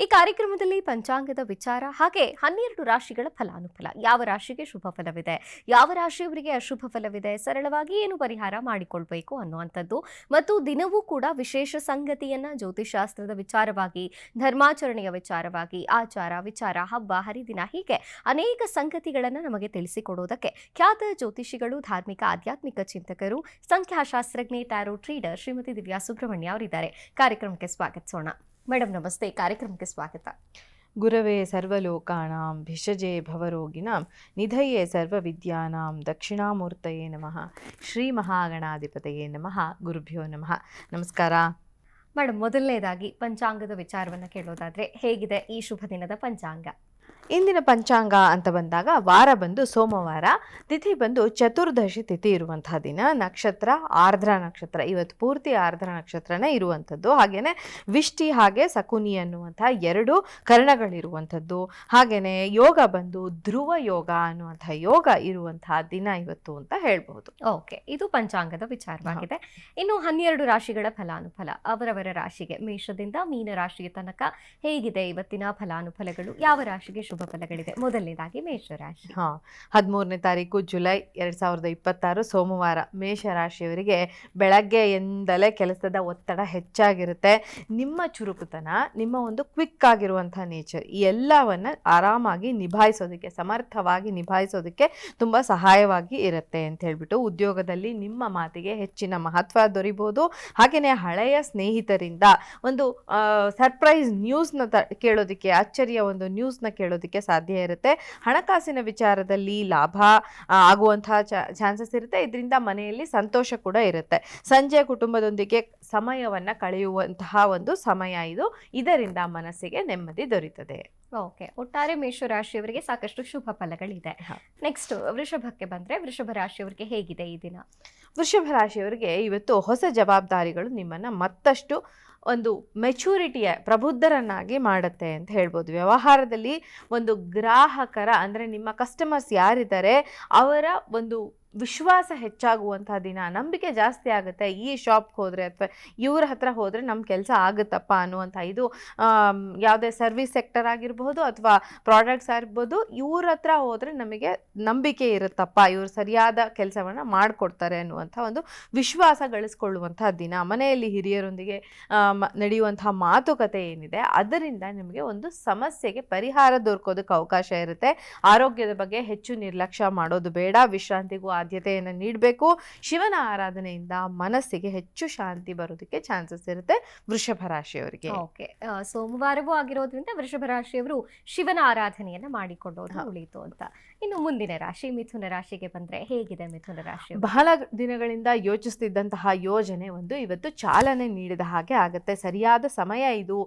ಈ ಕಾರ್ಯಕ್ರಮದಲ್ಲಿ ಪಂಚಾಂಗದ ವಿಚಾರ ಹಾಗೆ 12 ರಾಶಿಗಳ ಫಲಾನುಫಲ, ಯಾವ ರಾಶಿಗೆ ಶುಭ ಫಲವಿದೆ, ಯಾವ ರಾಶಿಯವರಿಗೆ ಅಶುಭ ಫಲವಿದೆ, ಸರಳವಾಗಿ ಏನು ಪರಿಹಾರ ಮಾಡಿಕೊಳ್ಬೇಕು ಅನ್ನುವಂಥದ್ದು ಮತ್ತು ದಿನವೂ ಕೂಡ ವಿಶೇಷ ಸಂಗತಿಯನ್ನ ಜ್ಯೋತಿಷಾಸ್ತ್ರದ ವಿಚಾರವಾಗಿ, ಧರ್ಮಾಚರಣೆಯ ವಿಚಾರವಾಗಿ, ಆಚಾರ ವಿಚಾರ, ಹಬ್ಬ ಹರಿದಿನ ಹೀಗೆ ಅನೇಕ ಸಂಗತಿಗಳನ್ನು ನಮಗೆ ತಿಳಿಸಿಕೊಡುವುದಕ್ಕೆ ಖ್ಯಾತ ಜ್ಯೋತಿಷಿಗಳು, ಧಾರ್ಮಿಕ ಆಧ್ಯಾತ್ಮಿಕ ಚಿಂತಕರು, ಸಂಖ್ಯಾಶಾಸ್ತ್ರಜ್ಞೆ, ಟ್ಯಾರೋ ಟ್ರೀಡರ್ ಶ್ರೀಮತಿ ದಿವ್ಯಾ ಸುಬ್ರಹ್ಮಣ್ಯ ಅವರಿದ್ದಾರೆ. ಕಾರ್ಯಕ್ರಮಕ್ಕೆ ಸ್ವಾಗತಿಸೋಣ. ಮೇಡಮ್ ನಮಸ್ತೆ, ಕಾರ್ಯಕ್ರಮಕ್ಕೆ ಸ್ವಾಗತ. ಗುರವೇ ಸರ್ವಲೋಕಾನಾಂ ಭಿಷಜೆ ಭವರೋಗಿನಾಂ ನಿಧಯೇ ಸರ್ವವಿದ್ಯಾನಾಂ ದಕ್ಷಿಣಾಮೂರ್ತಯೇ ನಮಃ. ಶ್ರೀ ಮಹಾಗಣಾಧಿಪತಯೇ ನಮಃ. ಗುರುಭ್ಯೋ ನಮಃ. ನಮಸ್ಕಾರ ಮೇಡಮ್. ಮೊದಲನೇದಾಗಿ ಪಂಚಾಂಗದ ವಿಚಾರವನ್ನು ಕೇಳೋದಾದ್ರೆ, ಹೇಗಿದೆ ಈ ಶುಭ ದಿನದ ಪಂಚಾಂಗ? ಇಂದಿನ ಪಂಚಾಂಗ ಅಂತ ಬಂದಾಗ ವಾರ ಬಂದು ಸೋಮವಾರ, ತಿಥಿ ಬಂದು ಚತುರ್ದಶಿ ತಿಥಿ ಇರುವಂತಹ ದಿನ, ನಕ್ಷತ್ರ ಆರ್ದ್ರ ನಕ್ಷತ್ರ, ಇವತ್ತು ಪೂರ್ತಿ ಆರ್ದ್ರ ನಕ್ಷತ್ರನೇ ಇರುವಂಥದ್ದು. ಹಾಗೆಯೇ ವಿಷ್ಟಿ ಹಾಗೆ ಸಕುನಿ ಅನ್ನುವಂತಹ 2 ಕರ್ಣಗಳಿರುವಂಥದ್ದು. ಹಾಗೆಯೇ ಯೋಗ ಬಂದು ಧ್ರುವ ಯೋಗ ಅನ್ನುವಂತಹ ಯೋಗ ಇರುವಂತಹ ದಿನ ಇವತ್ತು ಅಂತ ಹೇಳ್ಬಹುದು. ಓಕೆ, ಇದು ಪಂಚಾಂಗದ ವಿಚಾರವಾಗಿದೆ. ಇನ್ನು 12 ರಾಶಿಗಳ ಫಲಾನುಫಲ, ಅವರವರ ರಾಶಿಗೆ ಮೇಷದಿಂದ ಮೀನ ರಾಶಿಯ ತನಕ ಹೇಗಿದೆ ಇವತ್ತಿನ ಫಲಾನುಫಲಗಳು, ಯಾವ ರಾಶಿಗೆ ಶುಭ ಫಲಗಳಿದೆ? ಮೊದಲನೇದಾಗಿ ಮೇಷರಾಶಿ. 13ನೇ ತಾರೀಕು ಜುಲೈ 2026 ಸೋಮವಾರ. ಮೇಷರಾಶಿಯವರಿಗೆ ಬೆಳಗ್ಗೆಯಿಂದಲೇ ಕೆಲಸದ ಒತ್ತಡ ಹೆಚ್ಚಾಗಿರುತ್ತೆ. ನಿಮ್ಮ ಚುರುಕುತನ, ನಿಮ್ಮ ಒಂದು ಕ್ವಿಕ್ ಆಗಿರುವಂತಹ ನೇಚರ್, ಈ ಎಲ್ಲವನ್ನ ಆರಾಮಾಗಿ ನಿಭಾಯಿಸೋದಕ್ಕೆ, ಸಮರ್ಥವಾಗಿ ನಿಭಾಯಿಸೋದಕ್ಕೆ ತುಂಬ ಸಹಾಯವಾಗಿ ಇರುತ್ತೆ ಅಂತ ಹೇಳ್ಬಿಟ್ಟು, ಉದ್ಯೋಗದಲ್ಲಿ ನಿಮ್ಮ ಮಾತಿಗೆ ಹೆಚ್ಚಿನ ಮಹತ್ವ ದೊರೀಬಹುದು. ಹಾಗೆಯೇ ಹಳೆಯ ಸ್ನೇಹಿತರಿಂದ ಒಂದು ಸರ್ಪ್ರೈಸ್ ನ್ಯೂಸ್ನ ಕೇಳೋದಕ್ಕೆ, ಅಚ್ಚರಿಯ ಒಂದು ನ್ಯೂಸ್ನ ಕೇಳೋದಕ್ಕೆ ಸಾಧ್ಯ ಇರುತ್ತೆ. ಹಣಕಾಸಿನ ವಿಚಾರದಲ್ಲಿ ಲಾಭ ಆಗುವಂತಹ ಚಾನ್ಸಸ್ ಇರುತ್ತೆ. ಇದರಿಂದ ಮನೆಯಲ್ಲಿ ಸಂತೋಷ ಕೂಡ ಇರುತ್ತೆ. ಸಂಜೆ ಕುಟುಂಬದೊಂದಿಗೆ ಸಮಯವನ್ನ ಕಳೆಯುವಂತಹ ಒಂದು ಸಮಯ ಇದು. ಇದರಿಂದ ಮನಸ್ಸಿಗೆ ನೆಮ್ಮದಿ ದೊರೀತದೆ. ಓಕೆ, ಒಟ್ಟಾರೆ ಮೇಷರಾಶಿಯವರಿಗೆ ಸಾಕಷ್ಟು ಶುಭ ಫಲಗಳಿದೆ. ನೆಕ್ಸ್ಟ್ ವೃಷಭಕ್ಕೆ ಬಂದ್ರೆ, ವೃಷಭ ರಾಶಿಯವರಿಗೆ ಹೇಗಿದೆ ಈ ದಿನ? ವೃಷಭ ರಾಶಿಯವರಿಗೆ ಇವತ್ತು ಹೊಸ ಜವಾಬ್ದಾರಿಗಳು ನಿಮ್ಮನ್ನ ಮತ್ತಷ್ಟು ಒಂದು ಮೆಚೂರಿಟಿಯ ಪ್ರಬುದ್ಧರನ್ನಾಗಿ ಮಾಡುತ್ತೆ ಅಂತ ಹೇಳ್ಬೋದು. ವ್ಯವಹಾರದಲ್ಲಿ ಒಂದು ಗ್ರಾಹಕರ ಅಂದರೆ ನಿಮ್ಮ ಕಸ್ಟಮರ್ಸ್ ಯಾರಿದ್ದಾರೆ ಅವರ ಒಂದು ವಿಶ್ವಾಸ ಹೆಚ್ಚಾಗುವಂತಹ ದಿನ, ನಂಬಿಕೆ ಜಾಸ್ತಿ ಆಗುತ್ತೆ. ಈ ಶಾಪ್ಗೆ ಹೋದರೆ ಅಥವಾ ಇವ್ರ ಹತ್ರ ಹೋದರೆ ನಮ್ಮ ಕೆಲಸ ಆಗುತ್ತಪ್ಪ ಅನ್ನುವಂಥ, ಇದು ಯಾವುದೇ ಸರ್ವಿಸ್ ಸೆಕ್ಟರ್ ಆಗಿರ್ಬೋದು ಅಥವಾ ಪ್ರಾಡಕ್ಟ್ಸ್ ಆಗಿರ್ಬೋದು, ಇವ್ರ ಹತ್ರ ಹೋದರೆ ನಮಗೆ ನಂಬಿಕೆ ಇರುತ್ತಪ್ಪ, ಇವರು ಸರಿಯಾದ ಕೆಲಸವನ್ನು ಮಾಡಿಕೊಡ್ತಾರೆ ಅನ್ನುವಂಥ ಒಂದು ವಿಶ್ವಾಸ ಗಳಿಸ್ಕೊಳ್ಳುವಂತಹ ದಿನ. ಮನೆಯಲ್ಲಿ ಹಿರಿಯರೊಂದಿಗೆ ನಡೆಯುವಂತಹ ಮಾತುಕತೆ ಏನಿದೆ ಅದರಿಂದ ನಿಮಗೆ ಒಂದು ಸಮಸ್ಯೆಗೆ ಪರಿಹಾರ ದೊರಕೋದಕ್ಕೆ ಅವಕಾಶ ಇರುತ್ತೆ. ಆರೋಗ್ಯದ ಬಗ್ಗೆ ಹೆಚ್ಚು ನಿರ್ಲಕ್ಷ್ಯ ಮಾಡೋದು ಬೇಡ, ವಿಶ್ರಾಂತಿಗೂ ಆದ್ಯತೆಯನ್ನು ನೀಡಬೇಕು. ಶಿವನ ಆರಾಧನೆಯಿಂದ ಮನಸ್ಸಿಗೆ ಹೆಚ್ಚು ಶಾಂತಿ ಬರೋದಕ್ಕೆ ಚಾನ್ಸಸ್ ಇರುತ್ತೆ ವೃಷಭ ರಾಶಿಯವರಿಗೆ. ಓಕೆ, ಸೋಮವಾರವೂ ಆಗಿರೋದ್ರಿಂದ ವೃಷಭ ರಾಶಿಯವರು ಶಿವನ ಆರಾಧನೆಯನ್ನ ಮಾಡಿಕೊಳ್ಳೋದು ಉಳಿತು ಅಂತ. ಇನ್ನು ಮುಂದಿನ ರಾಶಿ ಮಿಥುನ ರಾಶಿಗೆ ಬಂದ್ರೆ, ಹೇಗಿದೆ ಮಿಥುನ ರಾಶಿ? ಬಹಳ ದಿನಗಳಿಂದ ಯೋಚಿಸ್ತಿದ್ದಂತಹ ಯೋಜನೆ ಒಂದು ಇವತ್ತು ಚಾಲನೆ ನೀಡಿದ ಹಾಗೆ ಆಗುತ್ತೆ. ಸರಿಯಾದ ಸಮಯ ಇದು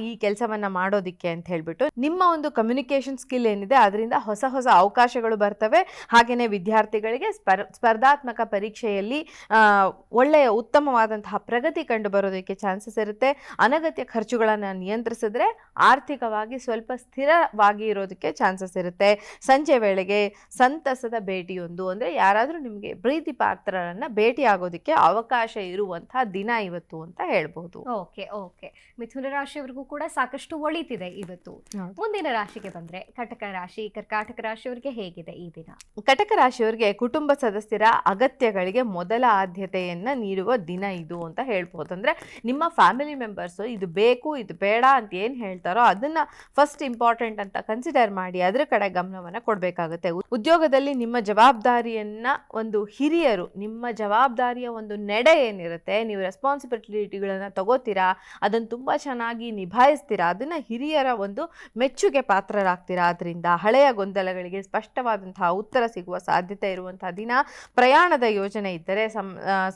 ಈ ಕೆಲಸವನ್ನ ಮಾಡೋದಿಕ್ಕೆ ಅಂತ ಹೇಳ್ಬಿಟ್ಟು, ನಿಮ್ಮ ಒಂದು ಕಮ್ಯುನಿಕೇಶನ್ ಸ್ಕಿಲ್ ಏನಿದೆ ಅದರಿಂದ ಹೊಸ ಹೊಸ ಅವಕಾಶಗಳು ಬರ್ತವೆ. ಹಾಗೆಯೇ ವಿದ್ಯಾರ್ಥಿಗಳಿಗೆ ಸ್ಪರ್ಧಾತ್ಮಕ ಪರೀಕ್ಷೆಯಲ್ಲಿ ಒಳ್ಳೆಯ ಉತ್ತಮವಾದಂತಹ ಪ್ರಗತಿ ಕಂಡು ಬರೋದಕ್ಕೆ ಚಾನ್ಸಸ್ ಇರುತ್ತೆ. ಅನಗತ್ಯ ಖರ್ಚುಗಳನ್ನು ನಿಯಂತ್ರಿಸಿದ್ರೆ ಆರ್ಥಿಕವಾಗಿ ಸ್ವಲ್ಪ ಸ್ಥಿರವಾಗಿ ಇರೋದಕ್ಕೆ ಚಾನ್ಸಸ್ ಇರುತ್ತೆ. ಸಂಜೆ ವೇಳೆಗೆ ಸಂತಸದ ಭೇಟಿಯೊಂದು, ಅಂದರೆ ಯಾರಾದರೂ ನಿಮಗೆ ಪ್ರೀತಿ ಪಾತ್ರರನ್ನ ಭೇಟಿ ಆಗೋದಕ್ಕೆ ಅವಕಾಶ ಇರುವಂತಹ ದಿನ ಇವತ್ತು ಅಂತ ಹೇಳ್ಬೋದು. ಓಕೆ ಓಕೆ, ಮಿಥುನ ರಾಶಿಯವರಿಗೂ ಕೂಡ ಸಾಕಷ್ಟು ಒಳಿತಿದೆ ಇವತ್ತು. ಮುಂದಿನ ರಾಶಿಗೆ ಬಂದ್ರೆ ಕಟಕ ರಾಶಿ, ಕರ್ಕಾಟಕ ರಾಶಿಯವರಿಗೆ ಹೇಗಿದೆ ಈ ದಿನ? ಕಟಕ ರಾಶಿಯವರಿಗೆ ಕುಟುಂಬ ಸದಸ್ಯರ ಅಗತ್ಯಗಳಿಗೆ ಮೊದಲ ಆದ್ಯತೆಯನ್ನ ನೀಡುವ ದಿನ ಇದು ಅಂತ ಹೇಳ್ಬೋದು. ಅಂದ್ರೆ ನಿಮ್ಮ ಫ್ಯಾಮಿಲಿ ಮೆಂಬರ್ಸು ಇದು ಬೇಕು ಇದು ಬೇಡ ಅಂತ ಏನು ಹೇಳ್ತಾರೋ ಅದನ್ನ ಫಸ್ಟ್ ಇಂಪಾರ್ಟೆಂಟ್ ಅಂತ ಕನ್ಸಿಡರ್ ಮಾಡಿ ಅದ್ರ ಕಡೆ ಗಮನವನ್ನ ಕೊಡಬೇಕಾಗುತ್ತೆ. ಉದ್ಯೋಗದಲ್ಲಿ ನಿಮ್ಮ ಜವಾಬ್ದಾರಿಯನ್ನ ಒಂದು ಹಿರಿಯರು, ನಿಮ್ಮ ಜವಾಬ್ದಾರಿಯ ಒಂದು ನಡೆ ಏನಿರುತ್ತೆ, ನೀವು ರೆಸ್ಪಾನ್ಸಿಬಿಲಿಟಿಗಳನ್ನ ತಗೋತೀರಾ, ಅದನ್ನು ತುಂಬಾ ಚೆನ್ನಾಗಿ ನಿಭಾಯಿಸ್ತೀರಾ, ಅದನ್ನ ಹಿರಿಯರ ಒಂದು ಮೆಚ್ಚುಗೆ ಪಾತ್ರರಾಗ್ತೀರಾ. ಅದರಿಂದ ಹಳೆಯ ಗೊಂದಲಗಳಿಗೆ ಸ್ಪಷ್ಟವಾದಂತಹ ಉತ್ತರ ಸಿಗುವ ಸಾಧ್ಯತೆ ಇರುವಂತಹ ದಿನ. ಪ್ರಯಾಣದ ಯೋಜನೆ ಇದ್ದರೆ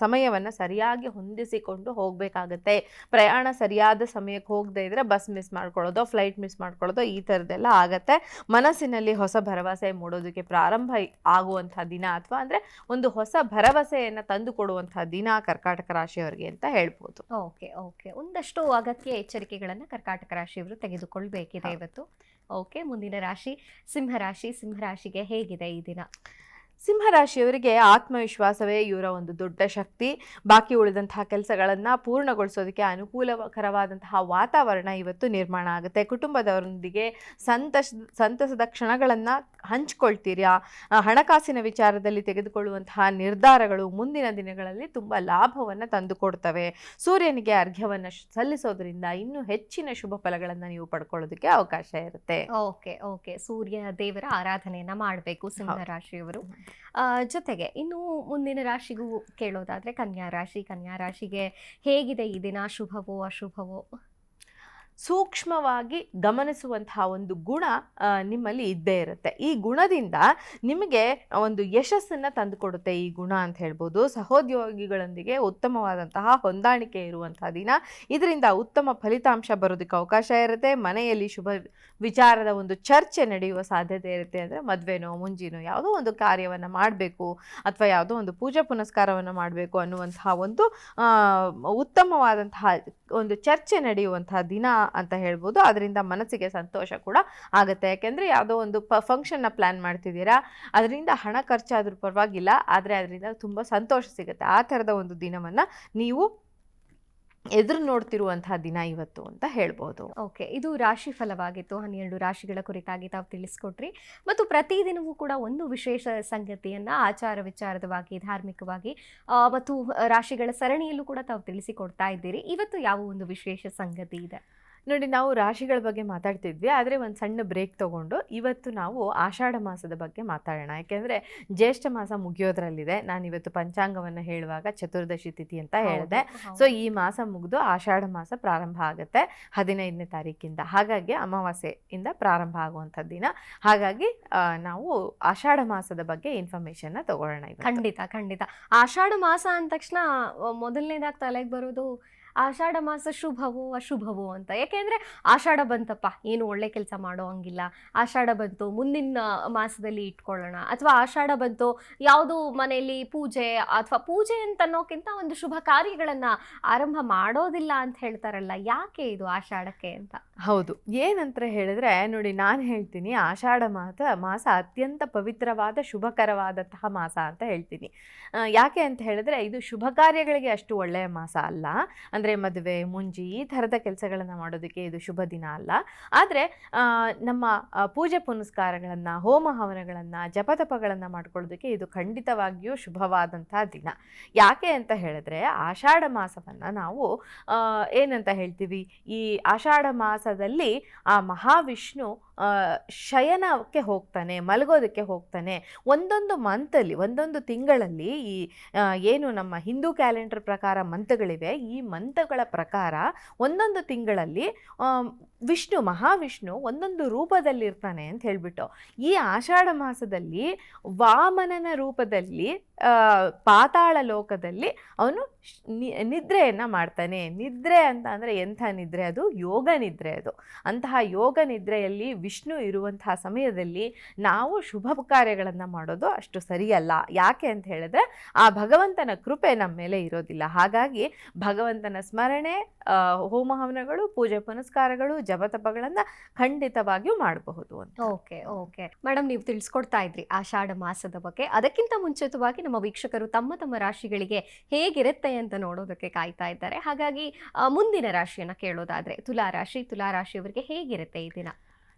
ಸಮಯವನ್ನು ಸರಿಯಾಗಿ ಹೊಂದಿಸಿಕೊಂಡು ಹೋಗಬೇಕಾಗತ್ತೆ. ಪ್ರಯಾಣ ಸರಿಯಾದ ಸಮಯಕ್ಕೆ ಹೋಗದೆ ಇದ್ರೆ ಬಸ್ ಮಿಸ್ ಮಾಡ್ಕೊಳ್ಳೋದು, ಫ್ಲೈಟ್ ಮಿಸ್ ಮಾಡ್ಕೊಳ್ಳೋದು, ಈ ಥರದ್ದೆಲ್ಲ ಆಗತ್ತೆ. ಮನಸ್ಸಿನಲ್ಲಿ ಹೊಸ ಭರವಸೆ ಮೂಡೋದಕ್ಕೆ ಪ್ರಾರಂಭ ಆಗುವಂತಹ ದಿನ, ಅಥವಾ ಅಂದರೆ ಒಂದು ಹೊಸ ಭರವಸೆಯನ್ನು ತಂದು ಕೊಡುವಂತಹ ದಿನ ಕರ್ಕಾಟಕ ರಾಶಿಯವರಿಗೆ ಅಂತ ಹೇಳ್ಬೋದು. ಓಕೆ ಓಕೆ, ಒಂದಷ್ಟು ಅಗತ್ಯ ಎಚ್ಚರಿಕೆಗಳನ್ನು ಕರ್ಕಾಟಕ ರಾಶಿಯವರು ತೆಗೆದುಕೊಳ್ಬೇಕಿದೆ ಇವತ್ತು. ಓಕೆ, ಮುಂದಿನ ರಾಶಿ ಸಿಂಹರಾಶಿ. ಸಿಂಹರಾಶಿಗೆ ಹೇಗಿದೆ ಈ ದಿನ? ಸಿಂಹರಾಶಿಯವರಿಗೆ ಆತ್ಮವಿಶ್ವಾಸವೇ ಇವರ ಒಂದು ದೊಡ್ಡ ಶಕ್ತಿ. ಬಾಕಿ ಉಳಿದಂತಹ ಕೆಲಸಗಳನ್ನು ಪೂರ್ಣಗೊಳಿಸೋದಕ್ಕೆ ಅನುಕೂಲಕರವಾದಂತಹ ವಾತಾವರಣ ಇವತ್ತು ನಿರ್ಮಾಣ ಆಗುತ್ತೆ. ಕುಟುಂಬದವರೊಂದಿಗೆ ಸಂತಸದ ಕ್ಷಣಗಳನ್ನು ಹಂಚ್ಕೊಳ್ತೀರಾ. ಹಣಕಾಸಿನ ವಿಚಾರದಲ್ಲಿ ತೆಗೆದುಕೊಳ್ಳುವಂತಹ ನಿರ್ಧಾರಗಳು ಮುಂದಿನ ದಿನಗಳಲ್ಲಿ ತುಂಬ ಲಾಭವನ್ನು ತಂದುಕೊಡ್ತವೆ. ಸೂರ್ಯನಿಗೆ ಅರ್ಘ್ಯವನ್ನು ಸಲ್ಲಿಸೋದ್ರಿಂದ ಇನ್ನೂ ಹೆಚ್ಚಿನ ಶುಭ ಫಲಗಳನ್ನು ನೀವು ಪಡ್ಕೊಳ್ಳೋದಕ್ಕೆ ಅವಕಾಶ ಇರುತ್ತೆ. ಓಕೆ ಓಕೆ, ಸೂರ್ಯ ದೇವರ ಆರಾಧನೆಯನ್ನ ಮಾಡಬೇಕು ಸಿಂಹರಾಶಿಯವರು. ಜೊತೆಗೆ ಇನ್ನು ಮುಂದಿನ ರಾಶಿಗೂ ಕೇಳೋದಾದ್ರೆ ಕನ್ಯಾ ರಾಶಿಗೆ ಹೇಗಿದೆ ಈ ದಿನ? ಶುಭವೋ ಅಶುಭವೋ? ಸೂಕ್ಷ್ಮವಾಗಿ ಗಮನಿಸುವಂತಹ ಒಂದು ಗುಣ ನಿಮ್ಮಲ್ಲಿ ಇದ್ದೇ ಇರುತ್ತೆ. ಈ ಗುಣದಿಂದ ನಿಮಗೆ ಒಂದು ಯಶಸ್ಸನ್ನು ತಂದುಕೊಡುತ್ತೆ ಈ ಗುಣ ಅಂತ ಹೇಳ್ಬೋದು. ಸಹೋದ್ಯೋಗಿಗಳೊಂದಿಗೆ ಉತ್ತಮವಾದಂತಹ ಹೊಂದಾಣಿಕೆ ಇರುವಂತಹ ದಿನ. ಇದರಿಂದ ಉತ್ತಮ ಫಲಿತಾಂಶ ಬರೋದಕ್ಕೆ ಅವಕಾಶ ಇರುತ್ತೆ. ಮನೆಯಲ್ಲಿ ಶುಭ ವಿಚಾರದ ಒಂದು ಚರ್ಚೆ ನಡೆಯುವ ಸಾಧ್ಯತೆ ಇರುತ್ತೆ. ಅಂದರೆ ಮದುವೆನೋ ಮುಂಜಿನೋ ಯಾವುದೋ ಒಂದು ಕಾರ್ಯವನ್ನು ಮಾಡಬೇಕು ಅಥವಾ ಯಾವುದೋ ಒಂದು ಪೂಜಾ ಪುನಸ್ಕಾರವನ್ನು ಮಾಡಬೇಕು ಅನ್ನುವಂತಹ ಒಂದು ಉತ್ತಮವಾದಂತಹ ಒಂದು ಚರ್ಚೆ ನಡೆಯುವಂತಹ ದಿನ ಅಂತ ಹೇಳ್ಬೋದು. ಅದರಿಂದ ಮನಸ್ಸಿಗೆ ಸಂತೋಷ ಕೂಡ ಆಗುತ್ತೆ. ಯಾಕೆಂದರೆ ಯಾವುದೋ ಒಂದು ಫಂಕ್ಷನ್ನ ಪ್ಲ್ಯಾನ್ ಮಾಡ್ತಿದ್ದೀರಾ, ಅದರಿಂದ ಹಣ ಖರ್ಚಾದರೂ ಪರವಾಗಿಲ್ಲ, ಆದರೆ ಅದರಿಂದ ತುಂಬ ಸಂತೋಷ ಸಿಗುತ್ತೆ. ಆ ಥರದ ಒಂದು ದಿನವನ್ನು ನೀವು ಎದುರು ನೋಡ್ತಿರುವಂತಹ ದಿನ ಇವತ್ತು ಅಂತ ಹೇಳ್ಬೋದು. ಓಕೆ, ಇದು ರಾಶಿ ಫಲವಾಗಿತ್ತು. 12 ರಾಶಿಗಳ ಕುರಿತಾಗಿ ತಾವು ತಿಳಿಸ್ಕೊಟ್ರಿ. ಮತ್ತು ಪ್ರತಿದಿನವೂ ಕೂಡ ಒಂದು ವಿಶೇಷ ಸಂಗತಿಯನ್ನ ಆಚಾರ ವಿಚಾರದವಾಗಿ, ಧಾರ್ಮಿಕವಾಗಿ ಮತ್ತು ರಾಶಿಗಳ ಸರಣಿಯಲ್ಲೂ ಕೂಡ ತಾವು ತಿಳಿಸಿಕೊಡ್ತಾ ಇದ್ದೀರಿ. ಇವತ್ತು ಯಾವ ಒಂದು ವಿಶೇಷ ಸಂಗತಿ ಇದೆ? ನೋಡಿ, ನಾವು ರಾಶಿಗಳ ಬಗ್ಗೆ ಮಾತಾಡ್ತಿದ್ವಿ, ಆದರೆ ಒಂದು ಸಣ್ಣ ಬ್ರೇಕ್ ತೊಗೊಂಡು ಇವತ್ತು ನಾವು ಆಷಾಢ ಮಾಸದ ಬಗ್ಗೆ ಮಾತಾಡೋಣ. ಯಾಕೆಂದರೆ ಜ್ಯೇಷ್ಠ ಮಾಸ ಮುಗಿಯೋದ್ರಲ್ಲಿದೆ. ನಾನಿವತ್ತು ಪಂಚಾಂಗವನ್ನು ಹೇಳುವಾಗ ಚತುರ್ದಶಿ ತಿಥಿ ಅಂತ ಹೇಳಿದೆ. ಸೊ ಈ ಮಾಸ ಮುಗಿದು ಆಷಾಢ ಮಾಸ ಪ್ರಾರಂಭ ಆಗುತ್ತೆ 15ನೇ ತಾರೀಕಿಂದ. ಹಾಗಾಗಿ ಅಮಾವಾಸ್ಯೆಯಿಂದ ಪ್ರಾರಂಭ ಆಗುವಂಥ ದಿನ. ಹಾಗಾಗಿ ನಾವು ಆಷಾಢ ಮಾಸದ ಬಗ್ಗೆ ಇನ್ಫಾರ್ಮೇಷನ್ನ ತಗೊಳ್ಳೋಣ. ಖಂಡಿತ. ಆಷಾಢ ಮಾಸ ಅಂದ ತಕ್ಷಣ ಮೊದಲನೇದಾಗಿ ತಲೆಗೆ ಬರೋದು ಆಷಾಢ ಮಾಸ ಶುಭವೋ ಅಶುಭವೋ ಅಂತ. ಯಾಕೆಂದರೆ ಆಷಾಢ ಬಂತಪ್ಪ, ಏನು ಒಳ್ಳೆ ಕೆಲಸ ಮಾಡೋ ಹಂಗಿಲ್ಲ, ಆಷಾಢ ಬಂತು ಮುಂದಿನ ಮಾಸದಲ್ಲಿ ಇಟ್ಕೊಳ್ಳೋಣ, ಅಥವಾ ಆಷಾಢ ಬಂತು ಯಾವುದು ಮನೆಯಲ್ಲಿ ಪೂಜೆ ಅಥವಾ ಪೂಜೆ ಅಂತ ಅನ್ನೋಕ್ಕಿಂತ ಒಂದು ಶುಭ ಕಾರ್ಯಗಳನ್ನು ಆರಂಭ ಮಾಡೋದಿಲ್ಲ ಅಂತ ಹೇಳ್ತಾರಲ್ಲ, ಯಾಕೆ ಇದು ಆಷಾಢಕ್ಕೆ ಅಂತ? ಹೌದು, ಏನಂತ ಹೇಳಿದ್ರೆ ನೋಡಿ, ನಾನು ಹೇಳ್ತೀನಿ ಆಷಾಢ ಮಾಸ ಅತ್ಯಂತ ಪವಿತ್ರವಾದ ಶುಭಕರವಾದಂತಹ ಮಾಸ ಅಂತ ಹೇಳ್ತೀನಿ. ಯಾಕೆ ಅಂತ ಹೇಳಿದ್ರೆ ಇದು ಶುಭ ಕಾರ್ಯಗಳಿಗೆ ಅಷ್ಟು ಒಳ್ಳೆಯ ಮಾಸ ಅಲ್ಲ. ಅಂದರೆ ಮದುವೆ ಮುಂಜಿ ಈ ಥರದ ಕೆಲಸಗಳನ್ನು ಮಾಡೋದಕ್ಕೆ ಇದು ಶುಭ ದಿನ ಅಲ್ಲ. ಆದರೆ ನಮ್ಮ ಪೂಜೆ ಪುನಸ್ಕಾರಗಳನ್ನು, ಹೋಮ ಹವನಗಳನ್ನು, ಜಪತಪಗಳನ್ನು ಮಾಡ್ಕೊಳ್ಳೋದಕ್ಕೆ ಇದು ಖಂಡಿತವಾಗಿಯೂ ಶುಭವಾದಂಥ ದಿನ. ಯಾಕೆ ಅಂತ ಹೇಳಿದ್ರೆ ಆಷಾಢ ಮಾಸವನ್ನು ನಾವು ಏನಂತ ಹೇಳ್ತೀವಿ, ಈ ಆಷಾಢ ಮಾಸದಲ್ಲಿ ಆ ಮಹಾವಿಷ್ಣು ಶಯನಕ್ಕೆ ಹೋಗ್ತಾನೆ, ಮಲಗೋದಕ್ಕೆ ಹೋಗ್ತಾನೆ. ಒಂದೊಂದು ಮಂತಲ್ಲಿ, ಒಂದೊಂದು ತಿಂಗಳಲ್ಲಿ ಈ ಏನು ನಮ್ಮ ಹಿಂದೂ ಕ್ಯಾಲೆಂಡರ್ ಪ್ರಕಾರ ಮಂತ್ಗಳಿವೆ, ಈ ಮಂತ್ಗಳ ಪ್ರಕಾರ ಒಂದೊಂದು ತಿಂಗಳಲ್ಲಿ ಮಹಾವಿಷ್ಣು ಒಂದೊಂದು ರೂಪದಲ್ಲಿರ್ತಾನೆ ಅಂತ ಹೇಳ್ಬಿಟ್ಟು, ಈ ಆಷಾಢ ಮಾಸದಲ್ಲಿ ವಾಮನನ ರೂಪದಲ್ಲಿ ಪಾತಾಳ ಲೋಕದಲ್ಲಿ ಅವನು ನಿದ್ರೆಯನ್ನು ಮಾಡ್ತಾನೆ. ನಿದ್ರೆ ಅಂತ ಅಂದರೆ ಎಂಥ ನಿದ್ರೆ? ಅದು ಯೋಗ ನಿದ್ರೆ. ಅದು ಅಂತಹ ಯೋಗ ನಿದ್ರೆಯಲ್ಲಿ ವಿಷ್ಣು ಇರುವಂತಹ ಸಮಯದಲ್ಲಿ ನಾವು ಶುಭ ಕಾರ್ಯಗಳನ್ನು ಮಾಡೋದು ಅಷ್ಟು ಸರಿಯಲ್ಲ. ಯಾಕೆ ಅಂತ ಹೇಳಿದ್ರೆ ಆ ಭಗವಂತನ ಕೃಪೆ ನಮ್ಮ ಮೇಲೆ ಇರೋದಿಲ್ಲ. ಹಾಗಾಗಿ ಭಗವಂತನ ಸ್ಮರಣೆ, ಹೋಮ ಹವನಗಳು, ಪೂಜೆ ಪುನಸ್ಕಾರಗಳು, ಜಪತಪಗಳನ್ನು ಖಂಡಿತವಾಗಿಯೂ ಮಾಡಬಹುದು ಅಂತ. ಓಕೆ ಮೇಡಮ್, ನೀವು ತಿಳಿಸ್ಕೊಡ್ತಾ ಇದ್ರಿ ಆಷಾಢ ಮಾಸದ ಬಗ್ಗೆ. ಅದಕ್ಕಿಂತ ಮುಂಚಿತವಾಗಿ ನಮ್ಮ ವೀಕ್ಷಕರು ತಮ್ಮ ರಾಶಿಗಳಿಗೆ ಹೇಗಿರುತ್ತೆ ಅಂತ ನೋಡೋದಕ್ಕೆ ಕಾಯ್ತಾ ಇದ್ದಾರೆ. ಹಾಗಾಗಿ ಮುಂದಿನ ರಾಶಿಯನ್ನು ಕೇಳೋದಾದ್ರೆ ತುಲಾರಾಶಿಯವರಿಗೆ ಹೇಗಿರುತ್ತೆ ಈ ದಿನ?